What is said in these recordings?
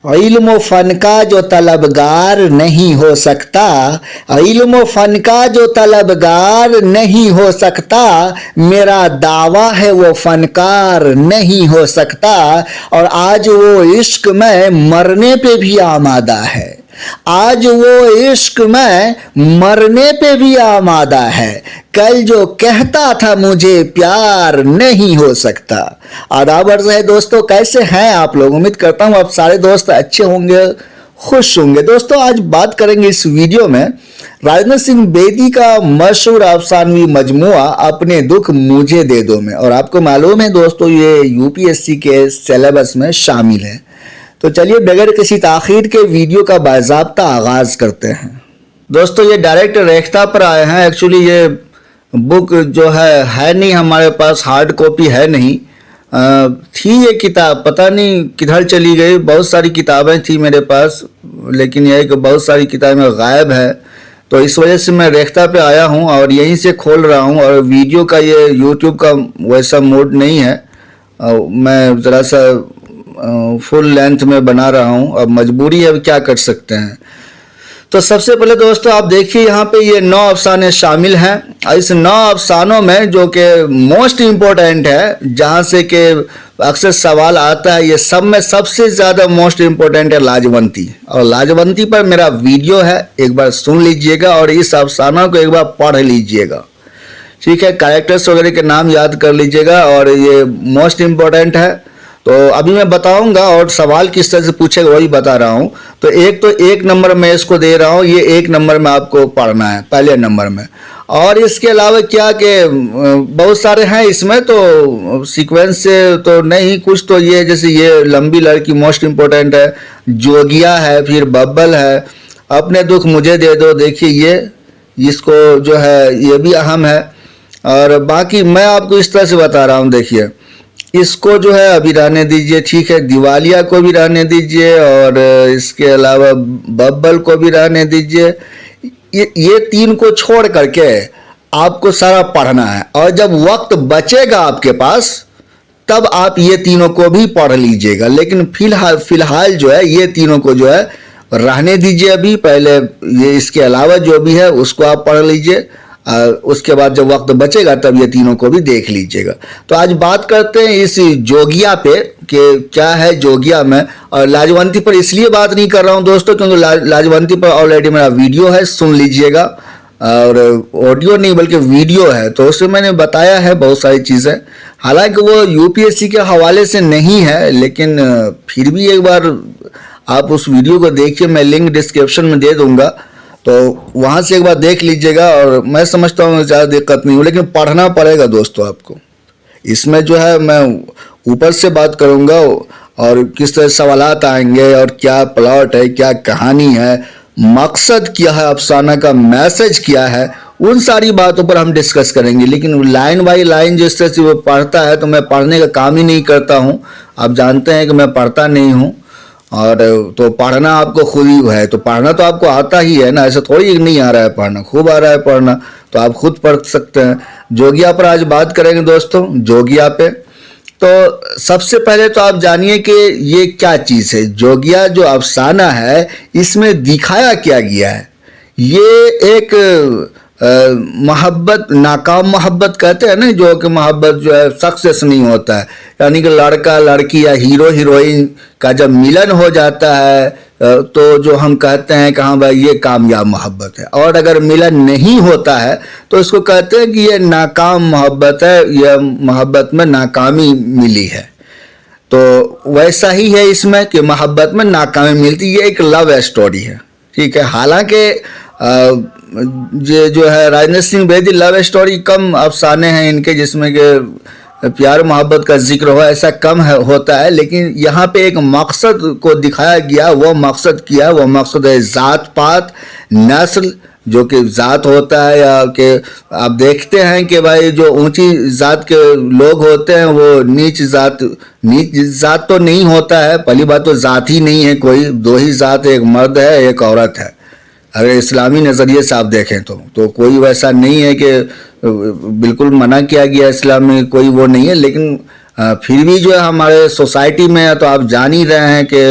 इल्म फ़न का जो तलबगार नहीं हो सकता, इल्म फ़न का जो तलबगार नहीं हो सकता, मेरा दावा है वो फ़नकार नहीं हो सकता। और आज वो इश्क में मरने पे भी आमादा है, आज वो इश्क में मरने पे भी आमादा है। कल जो कहता था मुझे प्यार नहीं हो सकता। आदाब अर्ज़ है दोस्तों, कैसे हैं आप लोग? उम्मीद करता हूँ आप सारे दोस्त अच्छे होंगे, खुश होंगे। दोस्तों आज बात करेंगे इस वीडियो में राजेंद्र सिंह बेदी का मशहूर अफसानवी मजमुआ अपने दुख मुझे दे दो में। और आपको मालूम है दोस्तों ये यूपीएससी के सिलेबस में शामिल है। तो चलिए बगैर किसी ताखीर के वीडियो का बाज़ाब्ता आगाज़ करते हैं। दोस्तों ये डायरेक्ट रेख्ता पर आए हैं। एक्चुअली ये बुक जो है नहीं हमारे पास, हार्ड कॉपी है नहीं। थी ये किताब, पता नहीं किधर चली गई। बहुत सारी किताबें थी मेरे पास, लेकिन यह कि बहुत सारी किताबें गायब है। तो इस वजह से मैं रेख्ता पे आया हूँ और यहीं से खोल रहा हूँ। और वीडियो का ये यूट्यूब का वैसा मोड नहीं है, मैं ज़रा सा फुल लेंथ में बना रहा हूँ। अब मजबूरी है, अब क्या कर सकते हैं। तो सबसे पहले दोस्तों आप देखिए यहाँ पे ये 9 अफसाने शामिल हैं। इस 9 अफसानों में जो कि मोस्ट इम्पोर्टेंट है, जहाँ से कि अक्सर सवाल आता है, ये सब में सबसे ज़्यादा मोस्ट इम्पोर्टेंट है लाजवंती। और लाजवंती पर मेरा वीडियो है, एक बार सुन लीजिएगा और इस अफसानों को एक बार पढ़ लीजिएगा, ठीक है। कैरेक्टर्स वगैरह के नाम याद कर लीजिएगा और ये मोस्ट इम्पोर्टेंट है। तो अभी मैं बताऊंगा और सवाल किस तरह से पूछेगा वही बता रहा हूं। तो एक नंबर में इसको दे रहा हूं, ये 1 नंबर में आपको पढ़ना है, पहले नंबर में। और इसके अलावा क्या कि बहुत सारे हैं इसमें, तो सीक्वेंस से तो नहीं, कुछ तो ये जैसे ये लंबी लड़की मोस्ट इम्पोर्टेंट है, जोगिया है, फिर बब्बल है, अपने दुख मुझे दे दो, देखिए ये इसको जो है ये भी अहम है। और बाकी मैं आपको इस तरह से बता रहा हूँ, देखिए इसको जो है अभी रहने दीजिए, ठीक है। दिवालिया को भी रहने दीजिए और इसके अलावा बब्बल को भी रहने दीजिए। ये 3 को छोड़ करके आपको सारा पढ़ना है। और जब वक्त बचेगा आपके पास तब आप ये तीनों को भी पढ़ लीजिएगा। लेकिन फिलहाल जो है ये तीनों को जो है रहने दीजिए अभी। पहले ये इसके अलावा जो भी है उसको आप पढ़ लीजिए, उसके बाद जब वक्त बचेगा तब ये तीनों को भी देख लीजिएगा। तो आज बात करते हैं इस जोगिया पे कि क्या है जोगिया में। और लाजवंती पर इसलिए बात नहीं कर रहा हूं दोस्तों क्योंकि लाजवंती पर ऑलरेडी मेरा वीडियो है, सुन लीजिएगा। और ऑडियो नहीं बल्कि वीडियो है, तो उसमें मैंने बताया है बहुत सारी चीज़ें। हालांकि वो यूपीएससी के हवाले से नहीं है, लेकिन फिर भी एक बार आप उस वीडियो को देखिए, मैं लिंक डिस्क्रिप्शन में दे दूँगा, तो वहाँ से एक बार देख लीजिएगा। और मैं समझता हूँ ज़्यादा दिक्कत नहीं हो, लेकिन पढ़ना पड़ेगा दोस्तों आपको। इसमें जो है मैं ऊपर से बात करूँगा और किस तरह सवालात आएंगे और क्या प्लॉट है, क्या कहानी है, मकसद क्या है अफसाना का, मैसेज क्या है, उन सारी बातों पर हम डिस्कस करेंगे। लेकिन लाइन बाई लाइन जिस तरह से वो पढ़ता है, तो मैं पढ़ने का काम ही नहीं करता हूँ। आप जानते हैं कि मैं पढ़ता नहीं हूँ। और तो पढ़ना आपको खुद ही है, तो पढ़ना तो आपको आता ही है ना, ऐसा थोड़ी नहीं आ रहा है पढ़ना, खूब आ रहा है पढ़ना, तो आप खुद पढ़ सकते हैं। जोगिया पर आज बात करेंगे दोस्तों, जोगिया पे। तो सबसे पहले तो आप जानिए कि ये क्या चीज़ है। जोगिया जो अफसाना है इसमें दिखाया क्या गया है, ये एक मोहब्बत, नाकाम मोहब्बत कहते हैं ना, जो कि मोहब्बत जो है सक्सेस नहीं होता है, यानी कि लड़का लड़की या हीरो हीरोइन का जब मिलन हो जाता है तो जो हम कहते हैं कि हाँ भाई ये कामयाब मोहब्बत है। और अगर मिलन नहीं होता है तो इसको कहते हैं कि ये नाकाम मोहब्बत है, यह मोहब्बत में नाकामी मिली है। तो वैसा ही है इसमें कि मोहब्बत में नाकामी मिलती, ये एक लव स्टोरी है, ठीक है। हालांकि ये जो है राजेंद्र सिंह बेदी लव स्टोरी कम अफसाने हैं इनके जिसमें कि प्यार मोहब्बत का जिक्र हो, ऐसा कम होता है। लेकिन यहाँ पे एक मकसद को दिखाया गया, वो मकसद किया, वो मकसद है ज़ात पात नस्ल, जो कि ज़ात होता है, या कि आप देखते हैं कि भाई जो ऊंची ज़ात के लोग होते हैं वो नीच ज़ात तो नहीं होता है। पहली बात तो ज़ात ही नहीं है कोई, 2 ही ज़ात, एक मर्द है एक औरत है। अगर इस्लामी नज़रिए से आप देखें तो कोई वैसा नहीं है कि बिल्कुल मना किया गया इस्लाम में, कोई वो नहीं है। लेकिन फिर भी जो है हमारे सोसाइटी में है, तो आप जान ही रहे हैं कि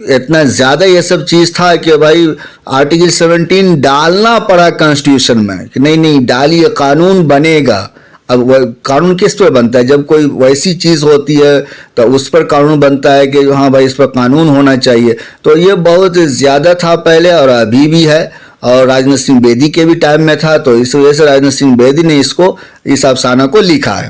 इतना ज़्यादा ये सब चीज़ था कि भाई आर्टिकल 17 डालना पड़ा कॉन्स्टिट्यूशन में कि नहीं नहीं डालिए, कानून बनेगा। अब वह कानून किस पर बनता है? जब कोई वैसी चीज़ होती है तो उस पर कानून बनता है कि हाँ भाई इस पर कानून होना चाहिए। तो ये बहुत ज़्यादा था पहले और अभी भी है, और राजनाथ सिंह बेदी के भी टाइम में था, तो इस वजह से राजनाथ सिंह बेदी ने इसको, इस अफसाना को लिखा है।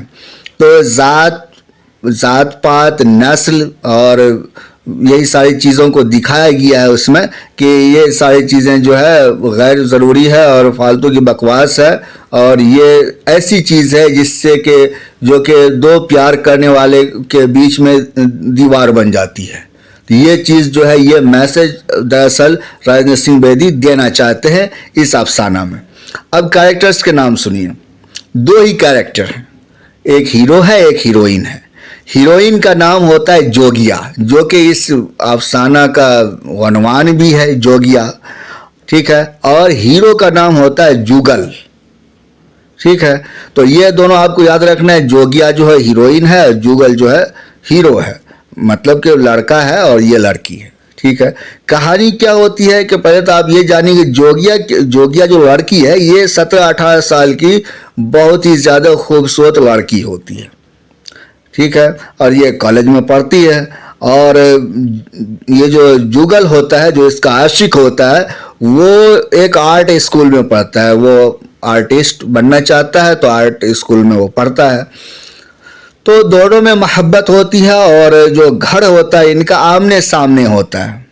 तो जात पात, नस्ल और यही सारी चीज़ों को दिखाया गया है उसमें कि ये सारी चीज़ें जो है गैर ज़रूरी है और फालतू की बकवास है, और ये ऐसी चीज़ है जिससे कि जो कि दो प्यार करने वाले के बीच में दीवार बन जाती है। तो ये चीज़ जो है, ये मैसेज दरअसल राजनाथ सिंह बेदी देना चाहते हैं इस अफसाना में। अब कैरेक्टर्स के नाम सुनिए। दो ही कैरेक्टर हैं, एक हीरो है एक हीरोइन है। हीरोइन का नाम होता है जोगिया, जो कि इस अफसाना का वनवान भी है, जोगिया, ठीक है। और हीरो का नाम होता है जुगल, ठीक है। तो ये दोनों आपको याद रखना है, जोगिया जो है हीरोइन है, जुगल जो है हीरो है, मतलब कि लड़का है और ये लड़की है, ठीक है। कहानी क्या होती है कि पहले तो आप ये जानिए कि जोगिया जो लड़की है, ये 17-18 साल की बहुत ही ज़्यादा खूबसूरत लड़की होती है, ठीक है। और ये कॉलेज में पढ़ती है, और ये जो जुगल होता है, जो इसका आशिक होता है, वो एक आर्ट स्कूल में पढ़ता है, वो आर्टिस्ट बनना चाहता है, तो आर्ट स्कूल में वो पढ़ता है। तो दोनों में मोहब्बत होती है, और जो घर होता है इनका आमने सामने होता है।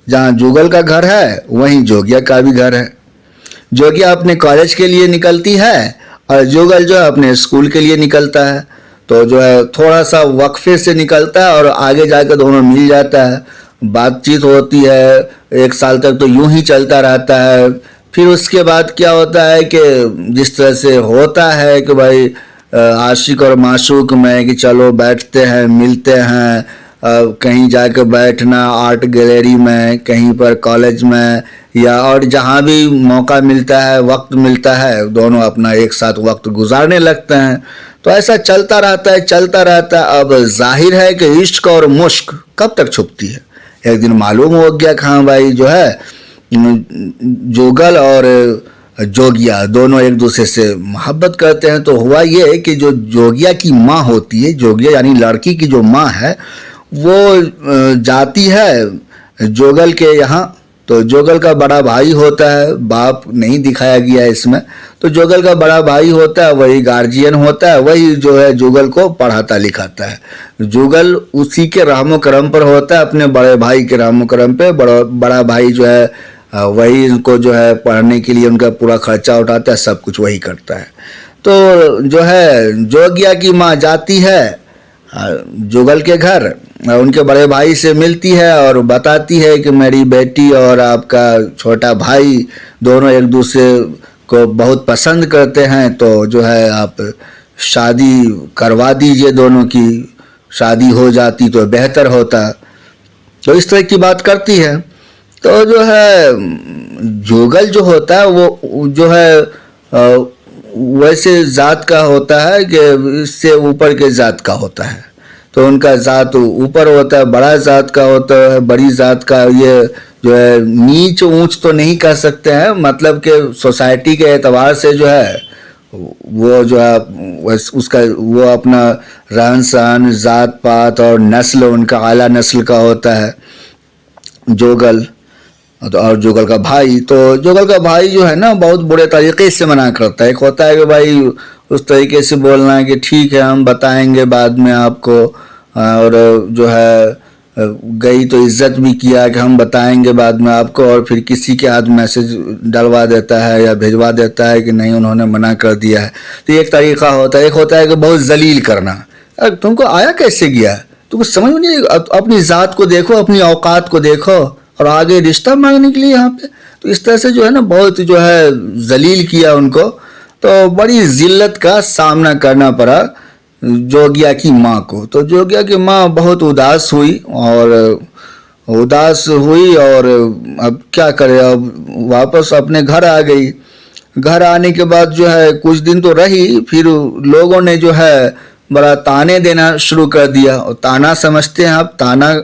जहाँ जुगल का घर है वहीं जोगिया का भी घर है। जोगिया अपने कॉलेज के लिए निकलती है और जुगल जो है अपने स्कूल के लिए निकलता है। तो जो है थोड़ा सा वक्फे से निकलता है और आगे जाकर दोनों मिल जाता है, बातचीत होती है, 1 साल तक तो यूं ही चलता रहता है। फिर उसके बाद क्या होता है कि जिस तरह से होता है कि भाई आशिक और माशूक में कि चलो बैठते हैं, मिलते हैं, कहीं जाकर बैठना आर्ट गैलरी में, कहीं पर कॉलेज में, या और जहाँ भी मौका मिलता है, वक्त मिलता है, दोनों अपना एक साथ वक्त गुजारने लगते हैं। तो ऐसा चलता रहता है, चलता रहता है। अब जाहिर है कि इश्क और मुश्क कब तक छुपती है। एक दिन मालूम हो गया कि हाँ भाई जो है जुगल और जोगिया दोनों एक दूसरे से मोहब्बत करते हैं। तो हुआ ये कि जो जोगिया की माँ होती है, जोगिया यानी लड़की की जो माँ है, वो जाती है जोगल के यहाँ। तो जोगल का बड़ा भाई होता है, बाप नहीं दिखाया गया है इसमें, तो जोगल का बड़ा भाई होता है, वही गार्जियन होता है, वही जो है जुगल को पढ़ाता लिखाता है। जुगल उसी के रहमो करम पर होता है, अपने बड़े भाई के रहमो करम पे। बड़ा भाई जो है वही उनको जो है पढ़ने के लिए उनका पूरा खर्चा उठाता है, सब कुछ वही करता है। तो जो है जोगिया की माँ जाती है जुगल के घर, उनके बड़े भाई से मिलती है और बताती है कि मेरी बेटी और आपका छोटा भाई दोनों एक दूसरे को बहुत पसंद करते हैं, तो जो है आप शादी करवा दीजिए, दोनों की शादी हो जाती तो बेहतर होता। तो इस तरह की बात करती है। तो जो है जुगल जो होता है वो जो है वैसे जात का होता है कि इससे ऊपर के जात का होता है। तो उनका जात ऊपर होता है, बड़ा जात का होता है, बड़ी जात का। ये जो है नीच ऊंच तो नहीं कह सकते हैं, मतलब कि सोसाइटी के एतबार से जो है वो जो है उसका वो अपना रहन सहन, जात पात और नस्ल उनका आला नस्ल का होता है जोगल। और जुगल का भाई, तो जुगल का भाई जो है ना बहुत बुरे तरीके से मना करता है। एक होता है कि भाई उस तरीके से बोलना है कि ठीक है हम बताएंगे बाद में आपको, और जो है गई तो इज्जत भी किया कि हम बताएंगे बाद में आपको, और फिर किसी के हाथ मैसेज डलवा देता है या भिजवा देता है कि नहीं उन्होंने मना कर दिया है। तो एक तरीका होता है। एक होता है कि बहुत जलील करना, अरे तुमको आया कैसे गया, तुमको समझ में नहीं, अपनी ज़ात को देखो, अपनी औकात को देखो, और आगे रिश्ता मांगने के लिए यहाँ पे। तो इस तरह से जो है ना बहुत जो है जलील किया उनको। तो बड़ी जिल्लत का सामना करना पड़ा जोगिया की माँ को। तो जोगिया की माँ बहुत उदास हुई और अब क्या करे, अब वापस अपने घर आ गई। घर आने के बाद जो है कुछ दिन तो रही, फिर लोगों ने जो है बड़ा ताने देना शुरू कर दिया। और ताना समझते हैं आप, ताना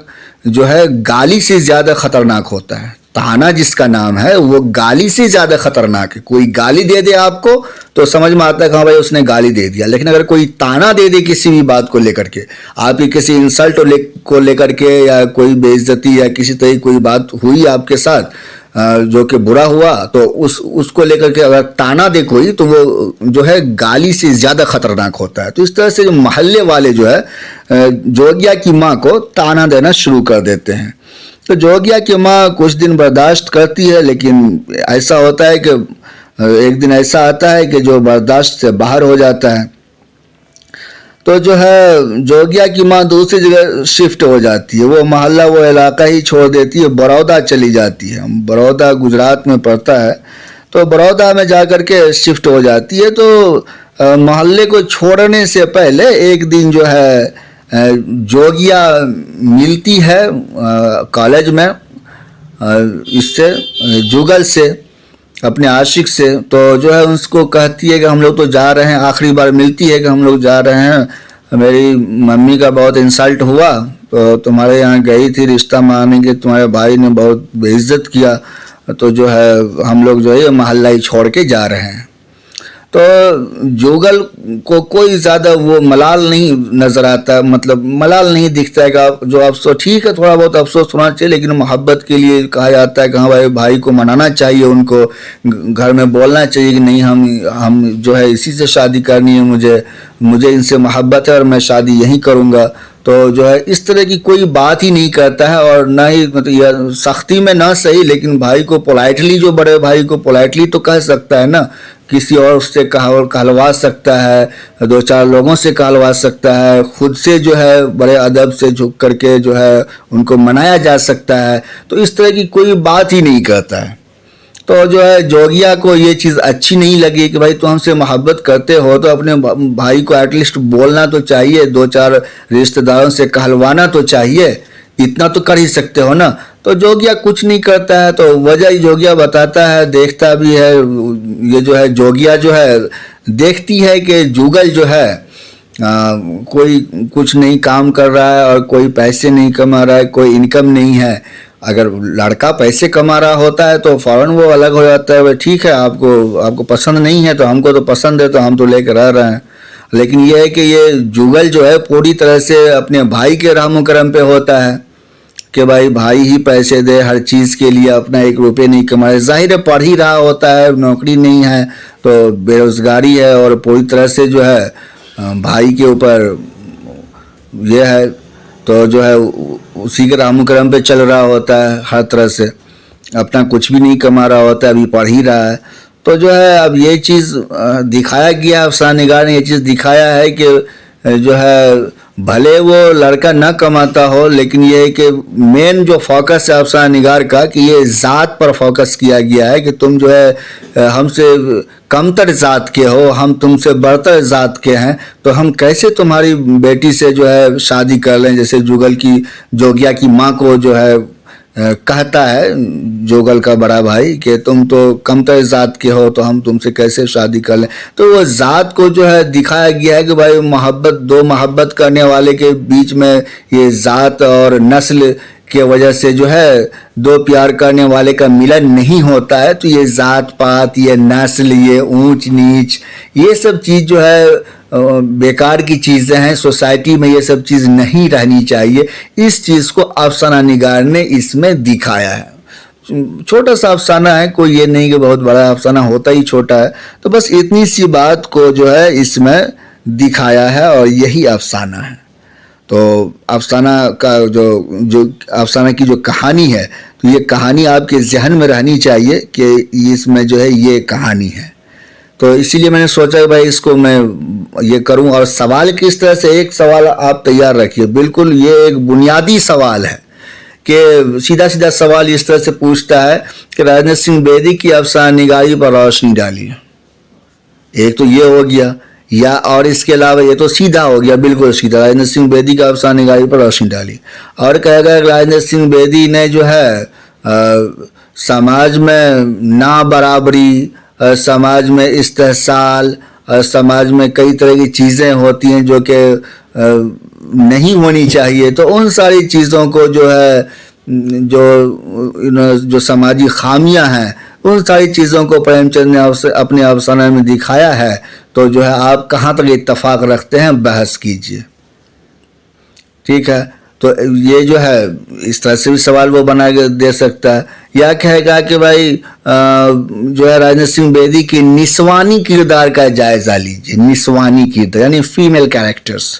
जो है गाली से ज़्यादा खतरनाक होता है। ताना जिसका नाम है वो गाली से ज़्यादा खतरनाक है। कोई गाली दे दे आपको तो समझ में आता है कि हाँ भाई उसने गाली दे दिया, लेकिन अगर कोई ताना दे दे किसी भी बात को लेकर के, आपकी किसी इंसल्ट को लेकर के, या कोई बेइज्जती या किसी तरह की कोई बात हुई आपके साथ जो कि बुरा हुआ, तो उसको लेकर के अगर ताना दे कोई, तो वो जो है गाली से ज़्यादा खतरनाक होता है। तो इस तरह से जो मोहल्ले वाले जो है जोगिया की माँ को ताना देना शुरू कर देते हैं। तो जोगिया की माँ कुछ दिन बर्दाश्त करती है, लेकिन ऐसा होता है कि एक दिन ऐसा आता है कि जो बर्दाश्त से बाहर हो जाता है। तो जो है जोगिया की माँ दूसरी जगह शिफ्ट हो जाती है। वो मोहल्ला, वो इलाका ही छोड़ देती है, बड़ौदा चली जाती है। बड़ौदा गुजरात में पड़ता है, तो बड़ौदा में जाकर के शिफ्ट हो जाती है। तो मोहल्ले को छोड़ने से पहले एक दिन जो है जोगिया मिलती है कॉलेज में इससे, जुगल से, अपने आशिक से। तो जो है उसको कहती है कि हम लोग तो जा रहे हैं, आखिरी बार मिलती है कि हम लोग जा रहे हैं, मेरी मम्मी का बहुत इंसल्ट हुआ, तो तुम्हारे यहाँ गई थी रिश्ता मांगने के, तुम्हारे भाई ने बहुत बेइज्जत किया, तो जो है हम लोग जो है मोहल्ला ही छोड़ के जा रहे हैं। तो जुगल को कोई ज़्यादा वो मलाल नहीं नज़र आता, मतलब मलाल नहीं दिखता है कि जो अफसोस, ठीक है थोड़ा बहुत अफसोस होना चाहिए, लेकिन मोहब्बत के लिए कहा जाता है कि हाँ भाई को मनाना चाहिए, उनको घर में बोलना चाहिए कि नहीं हम जो है इसी से शादी करनी है, मुझे इनसे मोहब्बत है और मैं शादी यहीं करूँगा। तो जो है इस तरह की कोई बात ही नहीं करता है, और ना ही मतलब सख्ती में ना सही, लेकिन भाई को पोलाइटली, जो बड़े भाई को पोलाइटली तो कह सकता है ना, किसी और उससे कहलवा सकता है, दो चार लोगों से कहलवा सकता है, खुद से जो है बड़े अदब से झुक करके जो है उनको मनाया जा सकता है। तो इस तरह की कोई बात ही नहीं करता है। तो जो है जोगिया को ये चीज़ अच्छी नहीं लगी कि भाई तुम हमसे मोहब्बत करते हो तो अपने भाई को एटलीस्ट बोलना तो चाहिए, दो चार रिश्तेदारों से कहलवाना तो चाहिए, इतना तो कर ही सकते हो ना। तो जोगिया कुछ नहीं करता है। तो वजह ही जोगिया बताता है, देखता भी है। ये जो है जोगिया जो है देखती है कि जुगल जो है कोई कुछ नहीं काम कर रहा है और कोई पैसे नहीं कमा रहा है, कोई इनकम नहीं है। अगर लड़का पैसे कमा रहा होता है तो फ़ौरन वो अलग हो जाता है, ठीक है आपको पसंद नहीं है तो हमको तो पसंद है, तो हम तो लेकर रह रहे हैं। लेकिन ये है कि ये जुगल जो है पूरी तरह से अपने भाई के रहम करम पे होता है कि भाई ही पैसे दे हर चीज़ के लिए, अपना एक रुपये नहीं कमाए। जाहिर है पढ़ ही रहा होता है, नौकरी नहीं है, तो बेरोज़गारी है, और पूरी तरह से जो है भाई के ऊपर ये है, तो जो है उसी के रहम करम पे चल रहा होता है, हर तरह से अपना कुछ भी नहीं कमा रहा होता है, अभी पढ़ ही रहा है। तो जो है अब ये चीज़ दिखाया गया, अफसानिगार ने ये चीज़ दिखाया है कि जो है भले वो लड़का न कमाता हो, लेकिन ये है कि मेन जो फोकस है अफसानिगार का, कि ये ज़ात पर फोकस किया गया है कि तुम जो है हमसे कमतर ज़ात के हो, हम तुमसे बढ़तर ज़ात के हैं, तो हम कैसे तुम्हारी बेटी से जो है शादी कर लें। जैसे जुगल की जोगिया की माँ को जो है कहता है जोगल का बड़ा भाई कि तुम तो कमतर ज़ात के हो, तो हम तुमसे कैसे शादी कर लें। तो वो ज़ात को जो है दिखाया गया है कि भाई दो मोहब्बत करने वाले के बीच में ये ज़ात और नस्ल के वजह से जो है दो प्यार करने वाले का मिलन नहीं होता है। तो ये ज़ात पात, ये नस्ल, ये ऊंच नीच, ये सब चीज़ जो है बेकार की चीज़ें हैं। सोसाइटी में ये सब चीज़ नहीं रहनी चाहिए। इस चीज़ को अफसाना निगार ने इसमें दिखाया है। छोटा सा अफसाना है, कोई ये नहीं कि बहुत बड़ा अफसाना, होता ही छोटा है। तो बस इतनी सी बात को जो है इसमें दिखाया है, और यही अफसाना है। तो अफसाना का जो अफसाना की जो कहानी है, तो ये कहानी आपके जहन में रहनी चाहिए कि इसमें जो है ये कहानी है। तो इसीलिए मैंने सोचा कि भाई इसको मैं ये करूं। और सवाल किस तरह से, एक सवाल आप तैयार रखिए, बिल्कुल ये एक बुनियादी सवाल है कि सीधा सीधा सवाल इस तरह से पूछता है कि राजेंद्र सिंह बेदी की अफसाना निगारी पर रोशनी डालिए। एक तो ये हो गया, या और इसके अलावा ये तो सीधा हो गया, बिल्कुल सीधा, राजेंद्र सिंह बेदी का अफसाना निगारी पर रोशनी डाली। और कहेगा राजेंद्र सिंह बेदी ने जो है समाज में ना बराबरी, समाज में इस्तेहसाल, समाज में कई तरह की चीज़ें होती हैं जो कि नहीं होनी चाहिए, तो उन सारी चीज़ों को जो है जो समाजी खामियां हैं उन सारी चीज़ों को प्रेमचंद ने अपने अफसाने में दिखाया है। तो जो है आप कहाँ तक इत्तफाक रखते हैं, बहस कीजिए। ठीक है, तो ये जो है इस तरह से भी सवाल वो बना के दे सकता है, या कहेगा कि भाई जो है राजेंद्र सिंह बेदी की निस्वानी किरदार का जायज़ा लीजिए। निस्वानी किरदार यानी फीमेल कैरेक्टर्स।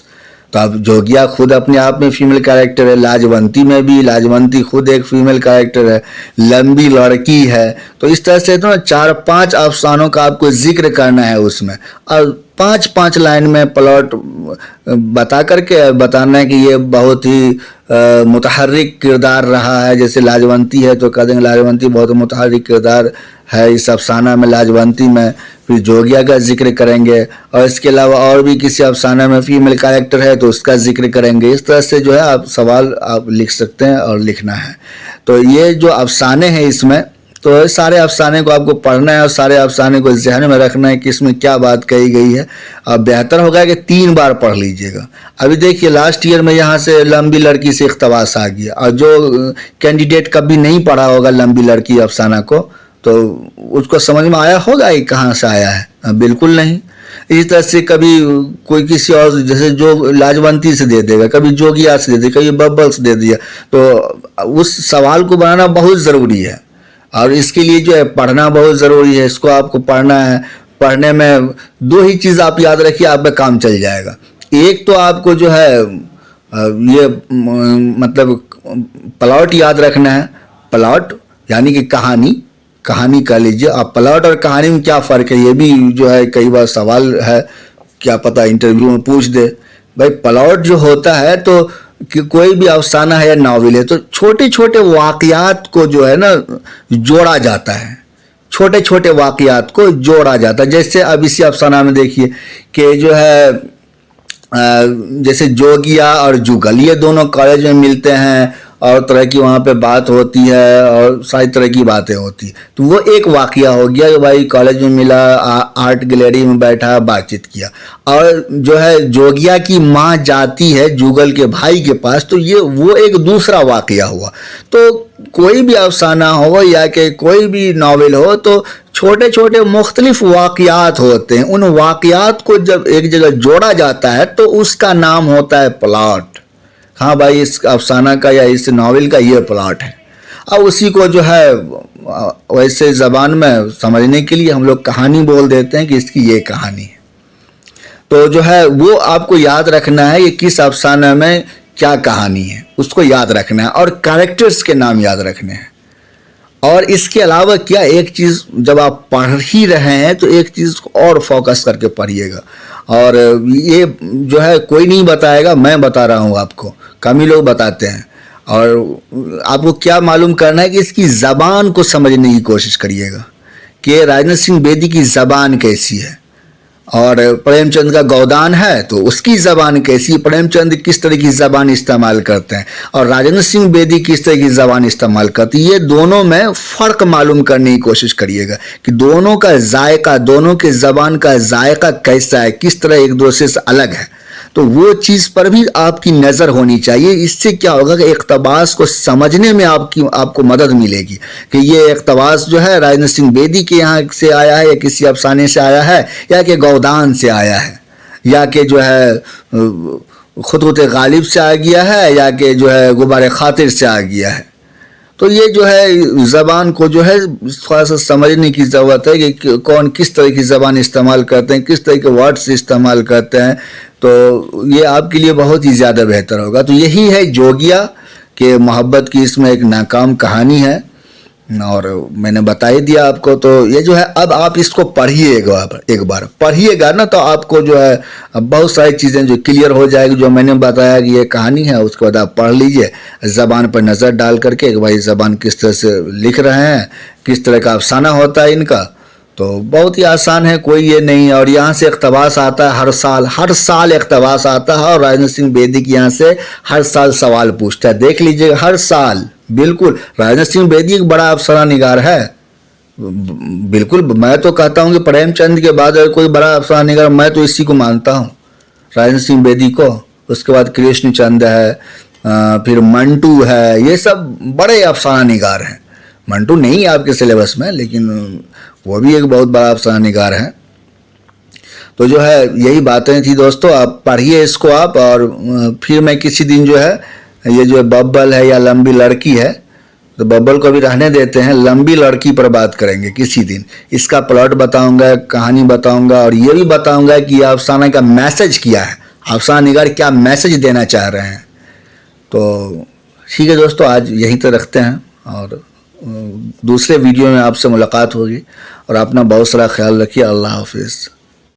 तो अब जोगिया खुद अपने आप में फीमेल कैरेक्टर है, लाजवंती में भी, लाजवंती खुद एक फीमेल कैरेक्टर है, लंबी लड़की है। तो इस तरह से तो 4-5 अफसानों का आपको जिक्र करना है उसमें, और 5-5 लाइन में प्लॉट बता करके बताना है कि ये बहुत ही मुतहर्रिक किरदार रहा है। जैसे लाजवंती है तो कह देंगे लाजवंती बहुत मुतहर्रिक किरदार है इस अफसाना में, लाजवंती में। फिर जोगिया का जिक्र करेंगे, और इसके अलावा और भी किसी अफसाना में फीमेल कैरेक्टर है तो उसका जिक्र करेंगे। इस तरह से जो है आप सवाल आप लिख सकते हैं और लिखना है। तो ये जो अफसाने हैं इसमें, तो सारे अफसाने को आपको पढ़ना है और सारे अफसाने को ज़हन में रखना है कि इसमें क्या बात कही गई है। अब बेहतर होगा कि 3 बार पढ़ लीजिएगा। अभी देखिए लास्ट ईयर में यहाँ से लंबी लड़की से इख्तबास आ गया, और जो कैंडिडेट कभी नहीं पढ़ा होगा लंबी लड़की अफसाना को तो उसको समझ में आया होगा ये कहाँ से आया है, बिल्कुल नहीं। इसी तरह से कभी कोई किसी और जैसे जो लाजवंती से दे देगा, कभी जोगिया से दे देगा, कभी बब्बल से दे दिया, तो उस सवाल को बनाना बहुत ज़रूरी है। और इसके लिए जो है पढ़ना बहुत ज़रूरी है। इसको आपको पढ़ना है, पढ़ने में 2 ही चीज़ आप याद रखिए, आपका काम चल जाएगा। एक तो आपको जो है ये मतलब प्लॉट याद रखना है। प्लॉट यानी कि कहानी कह लीजिए आप। प्लॉट और कहानी में क्या फ़र्क है, ये भी जो है कई बार सवाल है, क्या पता इंटरव्यू में पूछ दे। भाई प्लॉट जो होता है तो कि कोई भी अफसाना है या नावल है तो छोटे छोटे वाक़यात को जो है ना जोड़ा जाता है, छोटे छोटे वाक़यात को जोड़ा जाता है। जैसे अब इसी अफसाना में देखिए कि जो है जैसे जोगिया और जुगल ये दोनों कॉलेज में मिलते हैं और तरह की वहाँ पे बात होती है और सारी तरह की बातें होती है। तो वो एक वाक़या हो गया कि भाई कॉलेज में मिला, आर्ट गैलरी में बैठा, बातचीत किया। और जो है जोगिया की माँ जाती है जुगल के भाई के पास, तो ये वो एक दूसरा वाक़या हुआ। तो कोई भी अफसाना हो या कि कोई भी नावल हो तो छोटे छोटे मुख्तलिफ वाक़यात होते हैं। उन वाक़यात को जब एक जगह जोड़ा जाता है तो उसका नाम होता है प्लॉट। हाँ भाई इस अफसाना का या इस नावल का ये प्लॉट है। अब उसी को जो है वैसे ज़बान में समझने के लिए हम लोग कहानी बोल देते हैं कि इसकी ये कहानी है। तो जो है वो आपको याद रखना है कि किस अफसाना में क्या कहानी है, उसको याद रखना है, और कैरेक्टर्स के नाम याद रखने हैं। और इसके अलावा क्या एक चीज़ जब आप पढ़ ही रहे हैं तो एक चीज़ को और फोकस करके पढ़िएगा। और ये जो है कोई नहीं बताएगा, मैं बता रहा हूँ आपको, कम ही लोग बताते हैं। और आपको क्या मालूम करना है कि इसकी ज़बान को समझने की कोशिश करिएगा कि राजेंद्र सिंह बेदी की ज़बान कैसी है, और प्रेमचंद का गोदान है तो उसकी ज़बान कैसी, प्रेमचंद किस तरह की ज़बान इस्तेमाल करते हैं और राजेंद्र सिंह बेदी किस तरह की ज़बान इस्तेमाल करती है। ये दोनों में फ़र्क मालूम करने की कोशिश करिएगा कि दोनों का जायका, दोनों के ज़बान का जायका कैसा है, किस तरह एक दूसरे से अलग है। तो वो चीज़ पर भी आपकी नज़र होनी चाहिए। इससे क्या होगा कि इक़्तिबास को समझने में आपको मदद मिलेगी कि ये इक़्तिबास जो है राजेंद्र सिंह बेदी के यहाँ से आया है या किसी अफसाने से आया है या कि गोदान से आया है या कि जो है खुतूत गालिब से आ गया है या कि जो है गुबार खातिर से आ गया है। तो ये जो है ज़बान को जो है थोड़ा सा समझने की ज़रूरत है कि कौन किस तरह की ज़बान इस्तेमाल करते हैं, किस तरह के वर्ड्स इस्तेमाल करते हैं। तो ये आपके लिए बहुत ही ज़्यादा बेहतर होगा। तो यही है जोगिया कि मोहब्बत की इसमें एक नाकाम कहानी है और मैंने बता ही दिया आपको। तो ये जो है अब आप इसको पढ़िए एक बार पढ़िएगा ना तो आपको जो है बहुत सारी चीज़ें जो क्लियर हो जाएगी। जो मैंने बताया कि ये कहानी है उसके बाद आप पढ़ लीजिए ज़बान पर नज़र डाल करके कि भाई ज़बान किस तरह से लिख रहे हैं, किस तरह का अफसाना होता है इनका। तो बहुत ही आसान है, कोई ये नहीं। और यहाँ से इक़्तिबास आता है हर साल इक़्तिबास आता है और राजेंद्र सिंह बेदी के यहाँ से हर साल सवाल पूछता है। देख लीजिएगा हर साल, बिल्कुल राजेंद्र सिंह बेदी एक बड़ा अफसाना निगार है, बिल्कुल, मैं तो कहता हूँ कि प्रेमचंद के बाद अगर कोई बड़ा अफसाना निगार, मैं तो इसी को मानता हूँ, राजेंद्र सिंह बेदी को। उसके बाद कृष्णचंद है, फिर मंटू है, ये सब बड़े अफसाना निगार हैं। मंटू नहीं आपके सिलेबस में, लेकिन वो भी एक बहुत बड़ा अफसाना निगार है। तो जो है यही बातें थी दोस्तों, आप पढ़िए इसको आप। और फिर मैं किसी दिन जो है ये जो बब्बल है या लंबी लड़की है, तो बब्बल को भी रहने देते हैं, लंबी लड़की पर बात करेंगे किसी दिन। इसका प्लॉट बताऊंगा, कहानी बताऊंगा, और ये भी बताऊंगा कि अफसाना का मैसेज क्या है, अफसाना निगार क्या मैसेज देना चाह रहे हैं। तो ठीक है दोस्तों, आज यहीं तक रखते हैं, और दूसरे वीडियो में आपसे मुलाकात होगी। और अपना बहुत सारा ख्याल रखिए। अल्लाह हाफिज़।